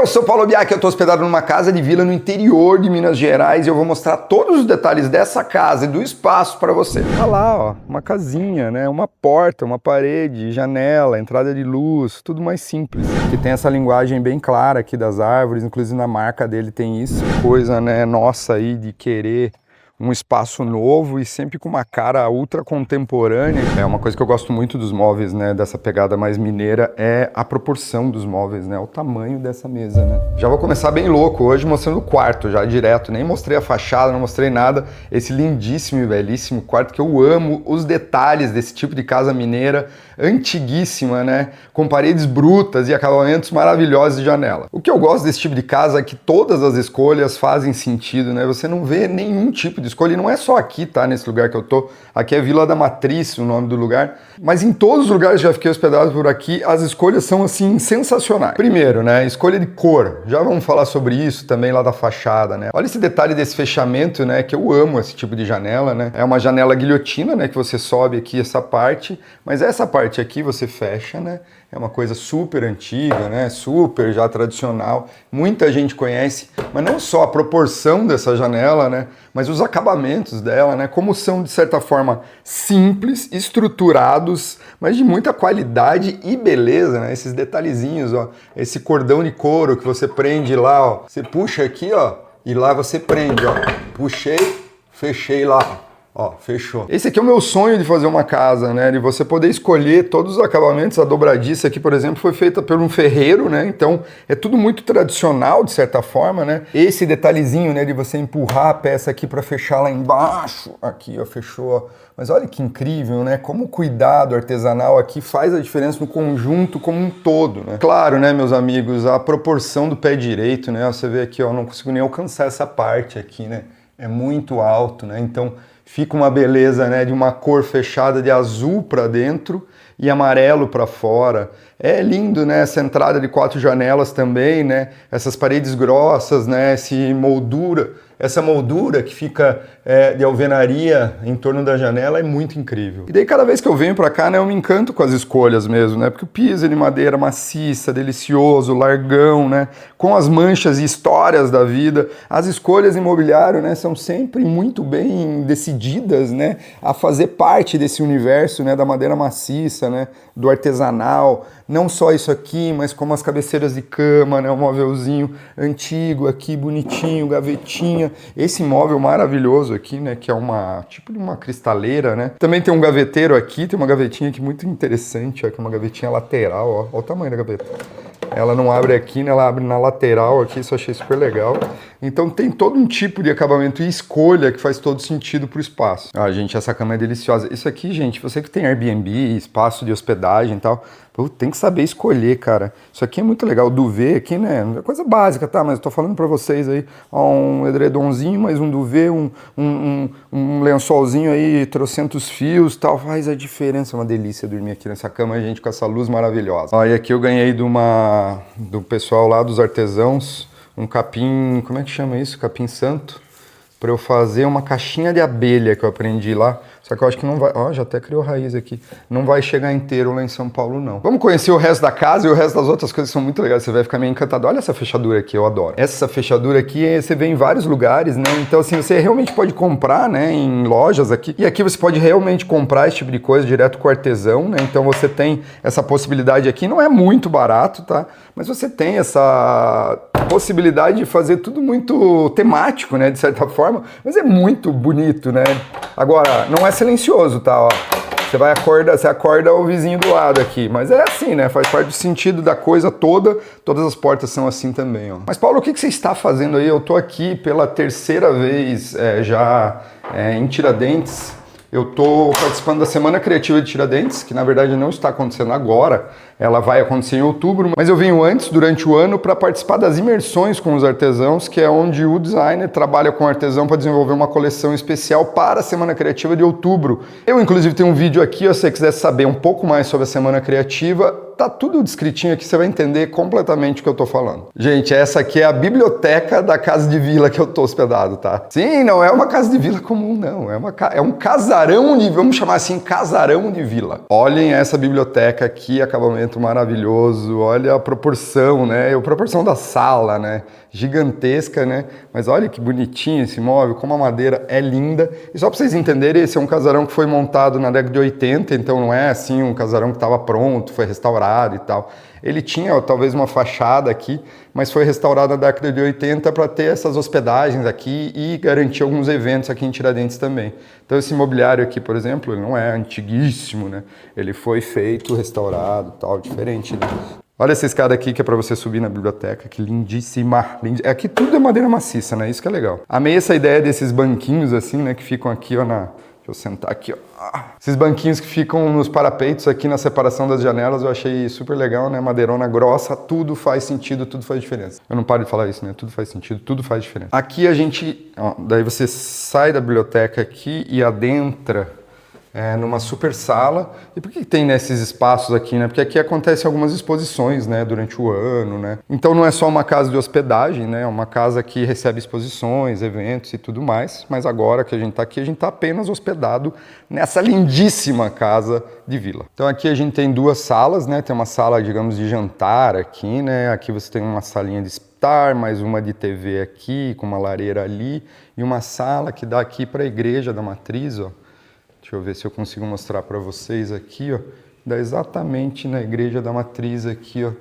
Eu sou Paulo Biak, eu estou hospedado numa casa de vila no interior de Minas Gerais e eu vou mostrar todos os detalhes dessa casa e do espaço para você. Olha lá, ó, uma casinha, né? Uma porta, uma parede, janela, entrada de luz, tudo mais simples. Que tem essa linguagem bem clara aqui das árvores, inclusive na marca dele tem isso. Coisa, né, nossa aí de querer um espaço novo e sempre com uma cara ultra contemporânea. É uma coisa que eu gosto muito dos móveis, né, dessa pegada mais mineira, é a proporção dos móveis, né, o tamanho dessa mesa, né. Já vou começar bem louco hoje mostrando o quarto já direto, nem mostrei a fachada, não mostrei nada, esse lindíssimo e belíssimo quarto que eu amo, os detalhes desse tipo de casa mineira, antiguíssima, né, com paredes brutas e acabamentos maravilhosos de janela. O que eu gosto desse tipo de casa é que todas as escolhas fazem sentido, né, você não vê nenhum tipo de escolha, e não é só aqui, tá, nesse lugar que eu tô, aqui é Vila da Matriz, o nome do lugar, mas em todos os lugares que já fiquei hospedado por aqui, as escolhas são, assim, sensacionais. Primeiro, né, escolha de cor, já vamos falar sobre isso também lá da fachada, né, olha esse detalhe desse fechamento, né, que eu amo esse tipo de janela, né, é uma janela guilhotina, né, que você sobe aqui essa parte, mas essa parte aqui você fecha, né, é uma coisa super antiga, né, super já tradicional, muita gente conhece, mas não só a proporção dessa janela, né, mas os acabamentos dela, né, como são de certa forma simples, estruturados, mas de muita qualidade e beleza, né, esses detalhezinhos, ó, esse cordão de couro que você prende lá, ó, você puxa aqui, ó, e lá você prende, ó, puxei, fechei lá. Ó, fechou. Esse aqui é o meu sonho de fazer uma casa, né? De você poder escolher todos os acabamentos. A dobradiça aqui, por exemplo, foi feita por um ferreiro, né? Então é tudo muito tradicional, de certa forma, né? Esse detalhezinho, né? De você empurrar a peça aqui para fechar lá embaixo. Aqui, ó, fechou, ó. Mas olha que incrível, né? Como o cuidado artesanal aqui faz a diferença no conjunto como um todo, né? Claro, né, meus amigos, a proporção do pé direito, né? Você vê aqui, ó, não consigo nem alcançar essa parte aqui, né? É muito alto, né? Então fica uma beleza, né, de uma cor fechada de azul para dentro e amarelo para fora. É lindo, né, essa entrada de 4 janelas também, né, essas paredes grossas, né, essa moldura que fica de alvenaria em torno da janela é muito incrível. E daí cada vez que eu venho para cá, né, eu me encanto com as escolhas mesmo, né, porque o piso é de madeira maciça, delicioso, largão, né, com as manchas e histórias da vida. As escolhas imobiliário, né, são sempre muito bem decididas, né, a fazer parte desse universo, né, da madeira maciça, né, do artesanal. Não só isso aqui, mas como as cabeceiras de cama, né, um móvelzinho antigo aqui, bonitinho, gavetinha. Esse móvel maravilhoso aqui, né, que é tipo de uma cristaleira, né. Também tem um gaveteiro aqui, tem uma gavetinha aqui muito interessante, ó, que é uma gavetinha lateral, ó. Olha o tamanho da gaveta. Ela não abre aqui, né, ela abre na lateral aqui, isso eu achei super legal. Então tem todo um tipo de acabamento e escolha que faz todo sentido pro espaço. Ah, gente, essa cama é deliciosa. Isso aqui, gente, você que tem Airbnb, espaço de hospedagem e tal, tem que saber escolher, cara. Isso aqui é muito legal. O duvet aqui, né, é coisa básica, tá? Mas eu tô falando pra vocês aí, ó, um edredomzinho, mais um duvet, um lençolzinho aí, trocentos fios, tal, faz a diferença. É uma delícia dormir aqui nessa cama, gente, com essa luz maravilhosa. Ó, e aqui eu ganhei do pessoal lá, dos artesãos, um capim, como é que chama isso? Capim santo, para eu fazer uma caixinha de abelha que eu aprendi lá. Só que eu acho que não vai... Ó, já até criou raiz aqui. Não vai chegar inteiro lá em São Paulo, não. Vamos conhecer o resto da casa e o resto das outras coisas que são muito legais. Você vai ficar meio encantado. Olha essa fechadura aqui, eu adoro. Essa fechadura aqui, você vê em vários lugares, né? Então, assim, você realmente pode comprar, né, em lojas aqui. E aqui você pode realmente comprar esse tipo de coisa direto com o artesão, né? Então você tem essa possibilidade aqui. Não é muito barato, tá? Mas você tem essa possibilidade de fazer tudo muito temático, né, de certa forma, mas é muito bonito, né? Agora, não é silencioso, tá, ó. Você acorda o vizinho do lado aqui, mas é assim, né? Faz parte do sentido da coisa toda, todas as portas são assim também, ó. Mas Paulo, o que você está fazendo aí? Eu tô aqui pela terceira vez em Tiradentes. Eu tô participando da Semana Criativa de Tiradentes, que na verdade não está acontecendo agora, ela vai acontecer em outubro, mas eu venho antes, durante o ano, para participar das imersões com os artesãos, que é onde o designer trabalha com o artesão para desenvolver uma coleção especial para a Semana Criativa de outubro. Eu, inclusive, tenho um vídeo aqui, se você quiser saber um pouco mais sobre a Semana Criativa, tá tudo descritinho aqui, você vai entender completamente o que eu tô falando. Gente, essa aqui é a biblioteca da casa de vila que eu tô hospedado, tá? Sim, não é uma casa de vila comum, não. É um casarão de, vamos chamar assim, casarão de vila. Olhem essa biblioteca aqui, acabamento acabamento maravilhoso, olha a proporção, né? A proporção da sala, né? Gigantesca, né? Mas olha que bonitinho esse móvel, como a madeira é linda. E só para vocês entenderem, esse é um casarão que foi montado na década de 80, então não é assim um casarão que estava pronto, foi restaurado e tal. Ele tinha talvez uma fachada aqui, mas foi restaurado na década de 80 para ter essas hospedagens aqui e garantir alguns eventos aqui em Tiradentes também. Então esse mobiliário aqui, por exemplo, ele não é antiguíssimo, né? Ele foi feito, restaurado, tal, diferente, né? Olha essa escada aqui que é para você subir na biblioteca, que lindíssima. Aqui tudo é madeira maciça, né? Isso que é legal. Amei essa ideia desses banquinhos assim, né? Que ficam aqui, ó, na... Deixa eu sentar aqui, ó. Esses banquinhos que ficam nos parapeitos aqui na separação das janelas, eu achei super legal, né? Madeirona grossa, tudo faz sentido, tudo faz diferença. Eu não paro de falar isso, né? Tudo faz sentido, tudo faz diferença. Aqui a gente, ó, daí você sai da biblioteca aqui e adentra numa super sala. E por que tem nesses espaços aqui, né? Porque aqui acontecem algumas exposições, né? Durante o ano, né? Então não é só uma casa de hospedagem, né? É uma casa que recebe exposições, eventos e tudo mais. Mas agora que a gente está aqui, a gente está apenas hospedado nessa lindíssima casa de vila. Então aqui a gente tem duas salas, né? Tem uma sala, digamos, de jantar aqui, né? Aqui você tem uma salinha de estar, mais uma de TV aqui, com uma lareira ali. E uma sala que dá aqui para a igreja da matriz, ó. Deixa eu ver se eu consigo mostrar para vocês aqui, ó. Dá exatamente na igreja da matriz aqui, ó.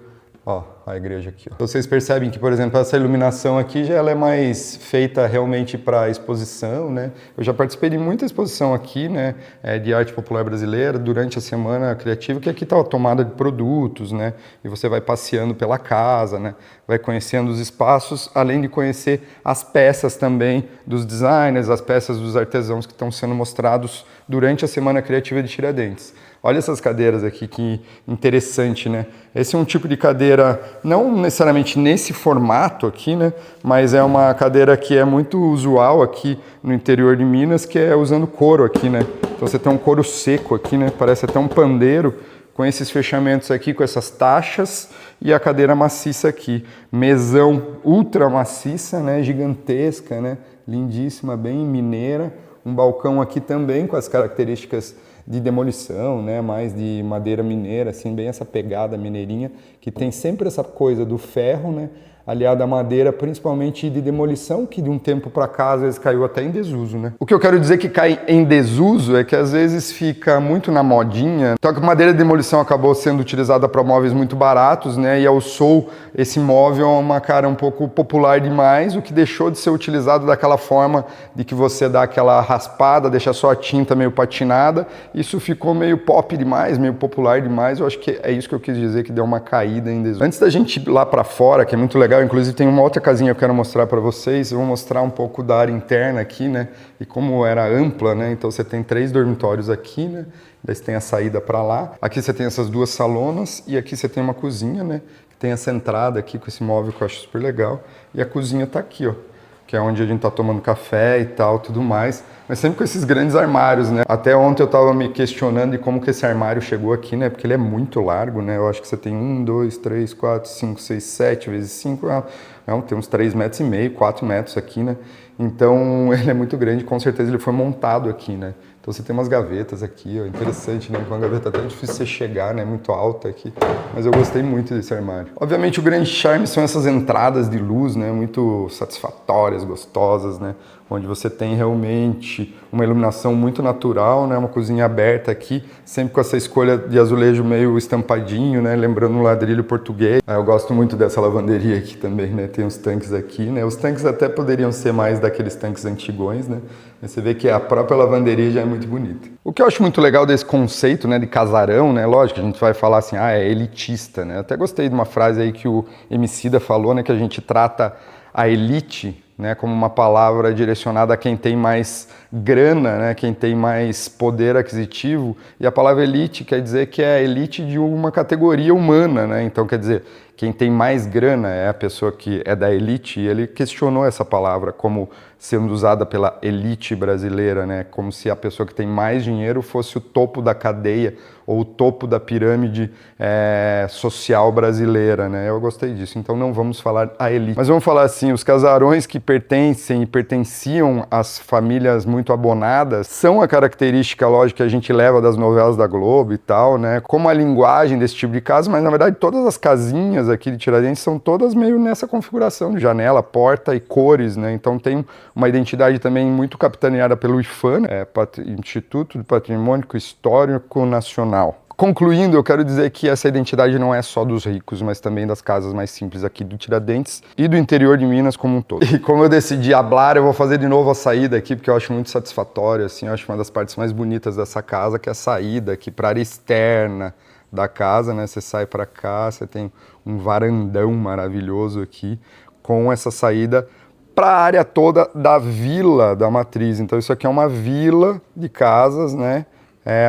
Ó, a igreja aqui, ó. Vocês percebem que, por exemplo, essa iluminação aqui já ela é mais feita realmente para exposição, né? Eu já participei de muita exposição aqui, né, de arte popular brasileira durante a semana criativa, que aqui tá a tomada de produtos, né? E você vai passeando pela casa, né? Vai conhecendo os espaços, além de conhecer as peças também dos designers, as peças dos artesãos que estão sendo mostrados durante a semana criativa de Tiradentes. Olha essas cadeiras aqui, que interessante, né? Esse é um tipo de cadeira, não necessariamente nesse formato aqui, né? Mas é uma cadeira que é muito usual aqui no interior de Minas, que é usando couro aqui, né? Então você tem um couro seco aqui, né? Parece até um pandeiro, com esses fechamentos aqui, com essas taxas e a cadeira maciça aqui. Mesão ultra maciça, né? Gigantesca, né? Lindíssima, bem mineira. Um balcão aqui também com as características de demolição, né, mais de madeira mineira, assim, bem essa pegada mineirinha, que tem sempre essa coisa do ferro, né, aliada à madeira, principalmente de demolição, que de um tempo para cá, às vezes, caiu até em desuso, né. O que eu quero dizer que cai em desuso é que, às vezes, fica muito na modinha. Então, a madeira de demolição acabou sendo utilizada para móveis muito baratos, né, e ao Sou, esse móvel é uma cara um pouco popular demais, o que deixou de ser utilizado daquela forma de que você dá aquela raspada, deixa só a tinta meio patinada. Isso ficou meio pop demais, meio popular demais. Eu acho que é isso que eu quis dizer, que deu uma caída em desuso. Antes da gente ir lá para fora, que é muito legal, inclusive tem uma outra casinha que eu quero mostrar para vocês. Eu vou mostrar um pouco da área interna aqui, né? E como era ampla, né? Então você tem 3 dormitórios aqui, né? Daí você tem a saída para lá. Aqui você tem essas 2 salonas e aqui você tem uma cozinha, né? Que tem essa entrada aqui com esse móvel que eu acho super legal. E a cozinha tá aqui, ó, que é onde a gente tá tomando café e tal, tudo mais. Mas sempre com esses grandes armários, né? Até ontem eu tava me questionando de como que esse armário chegou aqui, né? Porque ele é muito largo, né? Eu acho que você tem 1, 2, 3, 4, 5, 6, 7 vezes 5, tem uns 3,5 metros, 4 metros aqui, né? Então ele é muito grande, com certeza ele foi montado aqui, né? Então você tem umas gavetas aqui, ó, interessante, né? Com uma gaveta até difícil você chegar, né? Muito alta aqui, mas eu gostei muito desse armário. Obviamente o grande charme são essas entradas de luz, né? Muito satisfatórias, gostosas, né? Onde você tem realmente uma iluminação muito natural, né? Uma cozinha aberta aqui, sempre com essa escolha de azulejo meio estampadinho, né? Lembrando um ladrilho português. Eu gosto muito dessa lavanderia aqui também, né? Tem os tanques aqui, né? Os tanques até poderiam ser mais daqueles tanques antigões, né? Mas você vê que a própria lavanderia já é muito bonita. O que eu acho muito legal desse conceito, né, de casarão, né? Lógico, a gente vai falar assim, é elitista, né? Eu até gostei de uma frase aí que o Emicida falou, né? Que a gente trata a elite, né, como uma palavra direcionada a quem tem mais grana, né, quem tem mais poder aquisitivo, e a palavra elite quer dizer que é a elite de uma categoria humana, né? Então quer dizer, quem tem mais grana é a pessoa que é da elite, e ele questionou essa palavra como sendo usada pela elite brasileira, né? Como se a pessoa que tem mais dinheiro fosse o topo da cadeia ou o topo da pirâmide social brasileira, né? Eu gostei disso, então não vamos falar a elite. Mas vamos falar assim, os casarões que pertencem e pertenciam às famílias muito muito abonadas, são a característica, lógico, que a gente leva das novelas da Globo e tal, né? Como a linguagem desse tipo de casa, mas na verdade todas as casinhas aqui de Tiradentes são todas meio nessa configuração de janela, porta e cores, né? Então tem uma identidade também muito capitaneada pelo IPHAN, né? Instituto de Patrimônio Histórico Nacional. Concluindo, eu quero dizer que essa identidade não é só dos ricos, mas também das casas mais simples aqui do Tiradentes e do interior de Minas como um todo. E como eu decidi hablar, eu vou fazer de novo a saída aqui, porque eu acho muito satisfatório, assim, eu acho uma das partes mais bonitas dessa casa, que é a saída aqui para a área externa da casa, né? Você sai para cá, você tem um varandão maravilhoso aqui, com essa saída para a área toda da Vila da Matriz. Então isso aqui é uma vila de casas, né?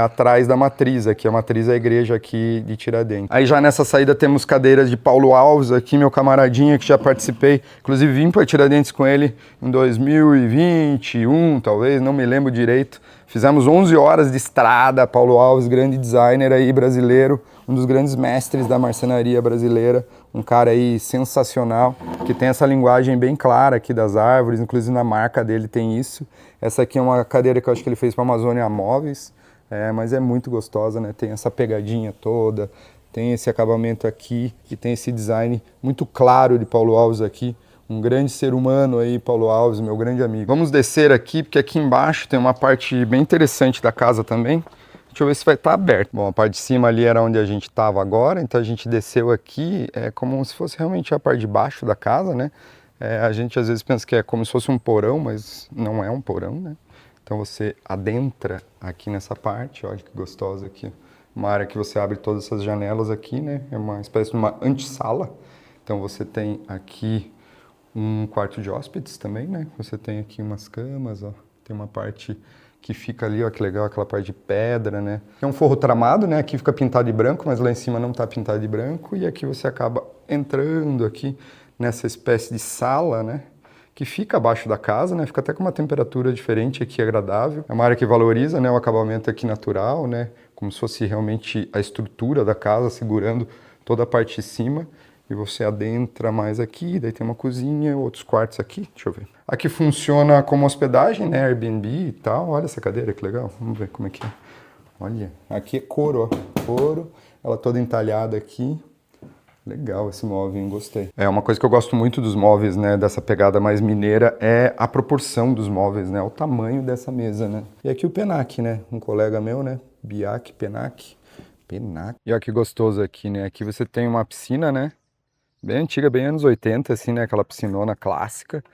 Atrás da Matriz, aqui a Matriz é a igreja aqui de Tiradentes. Aí já nessa saída temos cadeiras de Paulo Alves aqui, meu camaradinha que já participei, inclusive vim para Tiradentes com ele em 2021, talvez, não me lembro direito. Fizemos 11 horas de estrada, Paulo Alves, grande designer aí brasileiro, um dos grandes mestres da marcenaria brasileira, um cara aí sensacional, que tem essa linguagem bem clara aqui das árvores, inclusive na marca dele tem isso. Essa aqui é uma cadeira que eu acho que ele fez para a Amazônia Móveis, mas é muito gostosa, né? Tem essa pegadinha toda, tem esse acabamento aqui, que tem esse design muito claro de Paulo Alves aqui. Um grande ser humano aí, Paulo Alves, meu grande amigo. Vamos descer aqui, porque aqui embaixo tem uma parte bem interessante da casa também. Deixa eu ver se vai estar aberto. Bom, a parte de cima ali era onde a gente estava agora, então a gente desceu aqui, como se fosse realmente a parte de baixo da casa, né? A gente às vezes pensa que é como se fosse um porão, mas não é um porão, né? Então você adentra aqui nessa parte, olha que gostosa aqui. Uma área que você abre todas essas janelas aqui, né? É uma espécie de uma antessala. Então você tem aqui um quarto de hóspedes também, né? Você tem aqui umas camas, ó. Tem uma parte que fica ali, ó, que legal, aquela parte de pedra, né? É um forro tramado, né? Aqui fica pintado de branco, mas lá em cima não tá pintado de branco. E aqui você acaba entrando aqui nessa espécie de sala, né? Que fica abaixo da casa, né? Fica até com uma temperatura diferente aqui, agradável. É uma área que valoriza, né, o acabamento aqui natural, né? Como se fosse realmente a estrutura da casa, segurando toda a parte de cima. E você adentra mais aqui, daí tem uma cozinha, outros quartos aqui, deixa eu ver. Aqui funciona como hospedagem, né, Airbnb e tal. Olha essa cadeira, que legal. Vamos ver como é que é. Olha, aqui é couro, ó. Couro, ela toda entalhada aqui. Legal esse móvel, hein? Gostei. Uma coisa que eu gosto muito dos móveis, né, dessa pegada mais mineira, é a proporção dos móveis, né, o tamanho dessa mesa, né. E aqui o Penac, né, um colega meu, né, Biak, Penac. E olha que gostoso aqui, né, aqui você tem uma piscina, né, bem antiga, bem anos 80, assim, né, aquela piscinona clássica,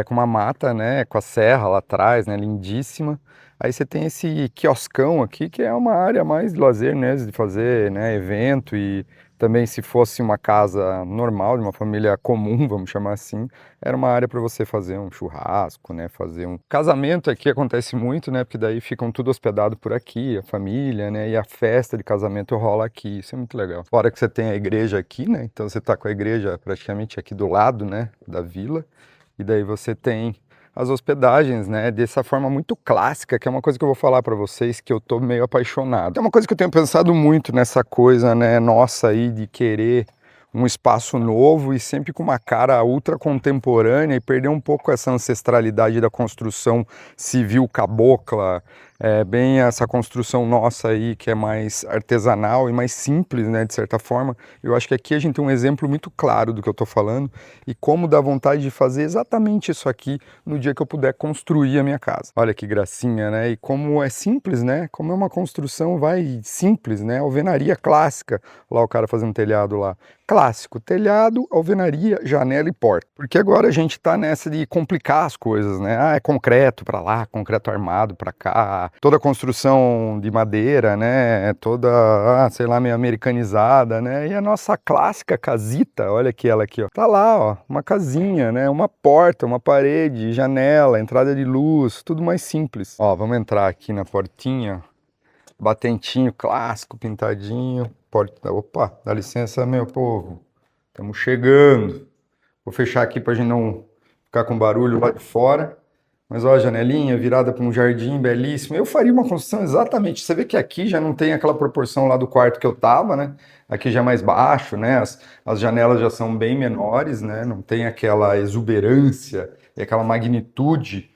com uma mata, né, com a serra lá atrás, né, lindíssima. Aí você tem esse quioscão aqui, que é uma área mais de lazer, né, de fazer, né, evento e também se fosse uma casa normal, de uma família comum, vamos chamar assim, era uma área para você fazer um churrasco, né, fazer um casamento aqui acontece muito, né, porque daí ficam tudo hospedado por aqui, a família, né, e a festa de casamento rola aqui, isso é muito legal. Fora que você tem a igreja aqui, né, então você tá com a igreja praticamente aqui do lado, né, da vila, e daí você tem as hospedagens, né, dessa forma muito clássica, que é uma coisa que eu vou falar para vocês que eu tô meio apaixonado. É uma coisa que eu tenho pensado muito nessa coisa, né, nossa aí de querer um espaço novo e sempre com uma cara ultra contemporânea e perder um pouco essa ancestralidade da construção civil cabocla, bem essa construção nossa aí que é mais artesanal e mais simples, né, de certa forma. Eu acho que aqui a gente tem um exemplo muito claro do que eu tô falando e como dá vontade de fazer exatamente isso aqui no dia que eu puder construir a minha casa. Olha que gracinha, né? E como é simples, né? Como é uma construção, simples, né? Alvenaria clássica. Lá o cara fazendo telhado lá. Clássico, telhado, alvenaria, janela e porta. Porque agora a gente tá nessa de complicar as coisas, né? É concreto pra lá, concreto armado pra cá, toda construção de madeira, né? Toda, sei lá, meio americanizada, né? E a nossa clássica casita, olha aqui ela aqui, ó. Tá lá, ó, uma casinha, né? Uma porta, uma parede, janela, entrada de luz, tudo mais simples. Ó, vamos entrar aqui na portinha, batentinho clássico, pintadinho. Opa, dá licença, meu povo. Estamos chegando. Vou fechar aqui para a gente não ficar com barulho lá de fora. Mas ó, a janelinha virada para um jardim belíssimo. Eu faria uma construção exatamente. Você vê que aqui já não tem aquela proporção lá do quarto que eu tava, né? Aqui já é mais baixo, né? As janelas já são bem menores, né? Não tem aquela exuberância e aquela magnitude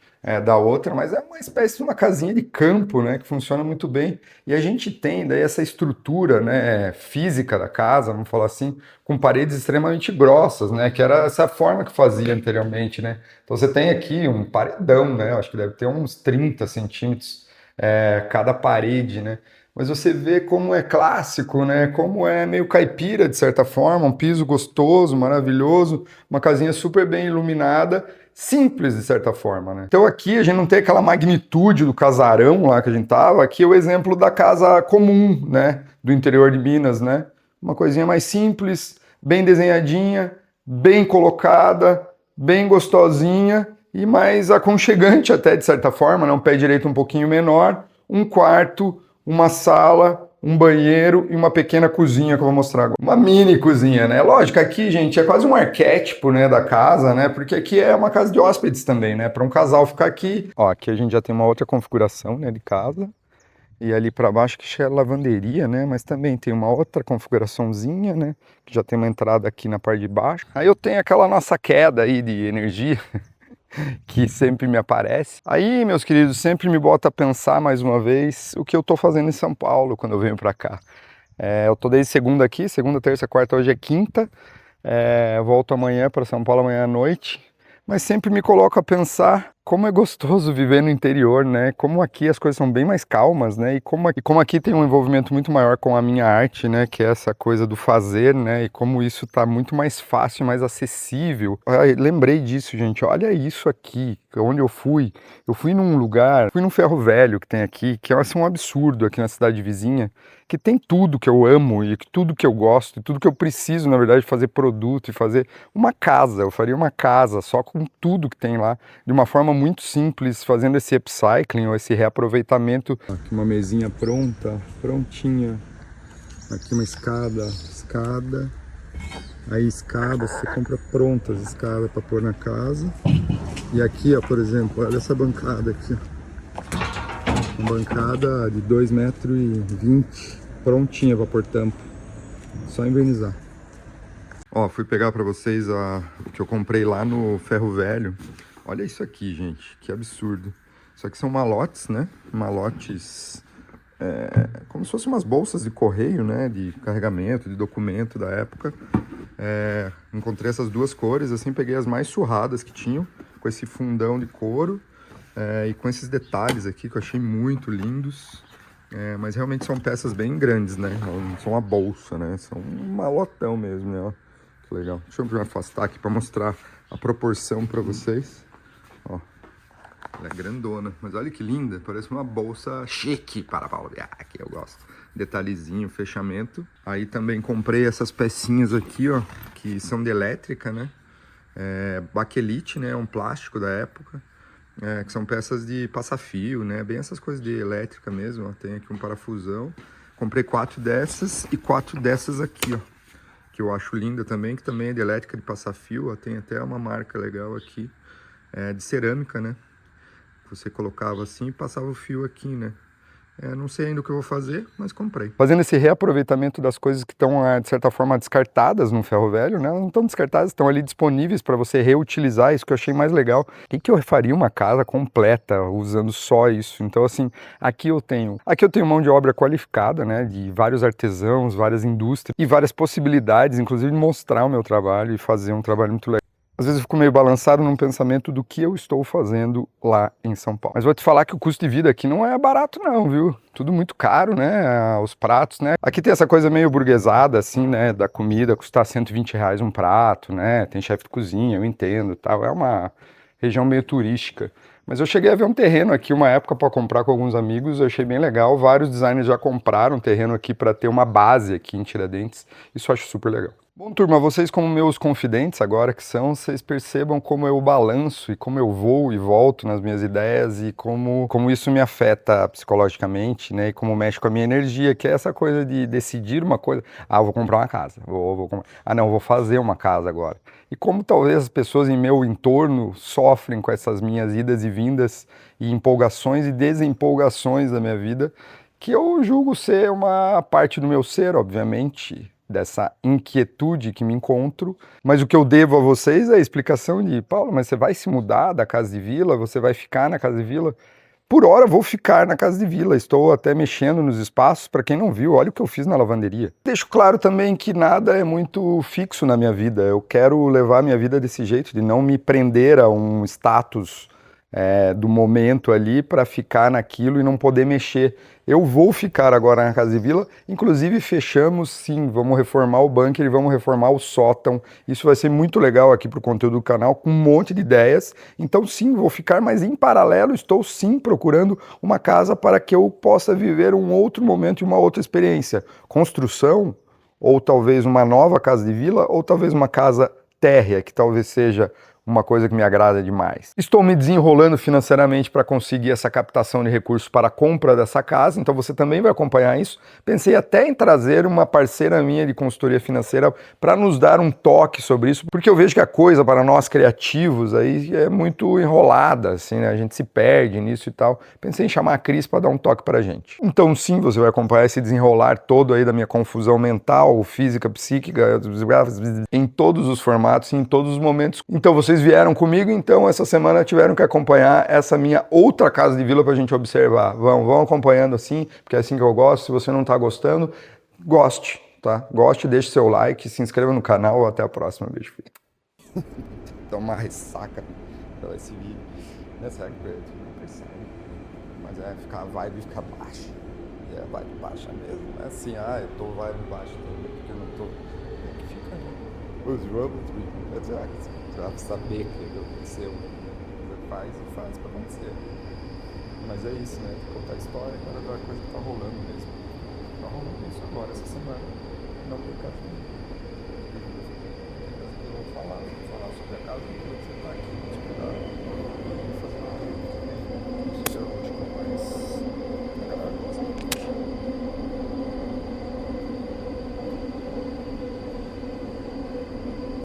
da outra, mas é uma espécie de uma casinha de campo, né, que funciona muito bem. E a gente tem daí essa estrutura, né, física da casa, vamos falar assim, com paredes extremamente grossas, né, que era essa forma que fazia anteriormente, né. Então você tem aqui um paredão, né, eu acho que deve ter uns 30 centímetros cada parede, né. Mas você vê como é clássico, né, como é meio caipira de certa forma, um piso gostoso, maravilhoso, uma casinha super bem iluminada, simples de certa forma, né? Então aqui a gente não tem aquela magnitude do casarão lá que a gente tava, aqui é o exemplo da casa comum, né, do interior de Minas, né? Uma coisinha mais simples, bem desenhadinha, bem colocada, bem gostosinha e mais aconchegante até de certa forma, né? Um pé direito um pouquinho menor, um quarto, uma sala, um banheiro e uma pequena cozinha que eu vou mostrar agora. Uma mini cozinha, né? Lógico, aqui, gente, é quase um arquétipo, né, da casa, né? Porque aqui é uma casa de hóspedes também, né? Para um casal ficar aqui. Ó, aqui a gente já tem uma outra configuração, né, de casa. E ali para baixo que é lavanderia, né? Mas também tem uma outra configuraçãozinha, né? Que já tem uma entrada aqui na parte de baixo. Aí eu tenho aquela nossa queda aí de energia que sempre me aparece. Aí, meus queridos, sempre me bota a pensar mais uma vez o que eu tô fazendo em São Paulo quando eu venho para cá. Eu tô desde segunda aqui, segunda, terça, quarta, hoje é quinta. Volto amanhã para São Paulo, amanhã à noite. Mas sempre me coloco a pensar como é gostoso viver no interior, né? Como aqui as coisas são bem mais calmas, né? E como aqui tem um envolvimento muito maior com a minha arte, né? Que é essa coisa do fazer, né? E como isso tá muito mais fácil, mais acessível. Ai, lembrei disso, gente. Olha isso aqui, onde eu fui. Eu fui num lugar, fui num ferro velho que tem aqui, que é assim, um absurdo aqui na cidade vizinha, que tem tudo que eu amo e tudo que eu gosto, e tudo que eu preciso, na verdade, fazer produto e fazer uma casa. Eu faria uma casa só com tudo que tem lá, de uma forma muito simples, fazendo esse upcycling ou esse reaproveitamento. Aqui uma mesinha pronta, prontinha. Aqui uma escada. Aí escada, você compra prontas escadas para pôr na casa. E aqui, ó, por exemplo, olha essa bancada aqui, ó. Uma bancada de 2,20 m, prontinha para pôr tampa. Só invernizar. Ó, fui pegar para vocês o que eu comprei lá no Ferro Velho. Olha isso aqui, gente, que absurdo. Isso aqui são malotes, né? Malotes, como se fossem umas bolsas de correio, né? De carregamento, de documento da época. Encontrei essas duas cores, assim, peguei as mais surradas que tinham, com esse fundão de couro. E com esses detalhes aqui que eu achei muito lindos, mas realmente são peças bem grandes, né? Não são uma bolsa, né? São um malotão mesmo, né? Ó, que legal. Deixa eu me afastar aqui para mostrar a proporção para vocês. Ó, ela é grandona, mas olha que linda, parece uma bolsa chique para baldear, que eu gosto. Detalhezinho, fechamento. Aí também comprei essas pecinhas aqui, ó, que são de elétrica, né? Baquelite, né? Um plástico da época. Que são peças de passar-fio, né? Bem essas coisas de elétrica mesmo, ó. Tem aqui um parafusão. Comprei 4 dessas e 4 dessas aqui, ó. Que eu acho linda também, que também é de elétrica de passar-fio, ó. Tem até uma marca legal aqui, de cerâmica, né? Você colocava assim e passava o fio aqui, né? Não sei ainda o que eu vou fazer, mas comprei. Fazendo esse reaproveitamento das coisas que estão, de certa forma, descartadas no ferro velho, né? Elas não estão descartadas, estão ali disponíveis para você reutilizar, isso que eu achei mais legal. O que eu faria uma casa completa usando só isso? Então, assim, aqui eu tenho mão de obra qualificada, né? De vários artesãos, várias indústrias e várias possibilidades, inclusive de mostrar o meu trabalho e fazer um trabalho muito legal. Às vezes eu fico meio balançado num pensamento do que eu estou fazendo lá em São Paulo. Mas vou te falar que o custo de vida aqui não é barato não, viu? Tudo muito caro, né? Os pratos, né? Aqui tem essa coisa meio burguesada, assim, né? Da comida custar R$ 120 um prato, né? Tem chefe de cozinha, eu entendo, tal. É uma região meio turística. Mas eu cheguei a ver um terreno aqui uma época para comprar com alguns amigos, eu achei bem legal. Vários designers já compraram um terreno aqui para ter uma base aqui em Tiradentes. Isso eu acho super legal. Bom, turma, vocês como meus confidentes agora que são, vocês percebam como eu balanço e como eu vou e volto nas minhas ideias e como isso me afeta psicologicamente, né? E como mexe com a minha energia, que é essa coisa de decidir uma coisa. Eu vou comprar uma casa. Não, vou fazer uma casa agora. E como talvez as pessoas em meu entorno sofrem com essas minhas idas e vindas e empolgações e desempolgações da minha vida, que eu julgo ser uma parte do meu ser, obviamente, dessa inquietude que me encontro, mas o que eu devo a vocês é a explicação de, Paulo, mas você vai se mudar da casa de vila? Você vai ficar na casa de vila? Por hora vou ficar na casa de vila, estou até mexendo nos espaços, para quem não viu, olha o que eu fiz na lavanderia. Deixo claro também que nada é muito fixo na minha vida, eu quero levar minha vida desse jeito, de não me prender a um status do momento ali para ficar naquilo e não poder mexer. Eu vou ficar agora na casa de vila, inclusive fechamos sim, vamos reformar o bunker e vamos reformar o sótão. Isso vai ser muito legal aqui para o conteúdo do canal, com um monte de ideias. Então sim, vou ficar, mas em paralelo estou sim procurando uma casa para que eu possa viver um outro momento e uma outra experiência. Construção, ou talvez uma nova casa de vila, ou talvez uma casa térrea, que talvez seja uma coisa que me agrada demais. Estou me desenrolando financeiramente para conseguir essa captação de recursos para a compra dessa casa, então você também vai acompanhar isso. Pensei até em trazer uma parceira minha de consultoria financeira para nos dar um toque sobre isso, porque eu vejo que a coisa para nós criativos aí é muito enrolada, assim, né? A gente se perde nisso e tal. Pensei em chamar a Cris para dar um toque para a gente. Então sim, você vai acompanhar esse desenrolar todo aí da minha confusão mental, física, psíquica, em todos os formatos e em todos os momentos. Então vocês vieram comigo, então essa semana tiveram que acompanhar essa minha outra casa de vila pra gente observar. Vão acompanhando assim, porque é assim que eu gosto. Se você não tá gostando, goste, tá? Goste, deixe seu like, se inscreva no canal. Até a próxima. Beijo, filho. Dá uma ressaca pelo esse vídeo. Nessa é que não percebe. Mas a vibe fica baixa. E é vibe baixa mesmo. Não é assim, eu tô vibe baixa também, porque eu não tô. É que fica, né? Os robots, você vai saber o que aconteceu. Você faz e faz pra acontecer. Mas é isso, né? Tem que contar a história, cada coisa que tá rolando mesmo. Tá rolando isso agora, essa semana. Não tem caso nenhum.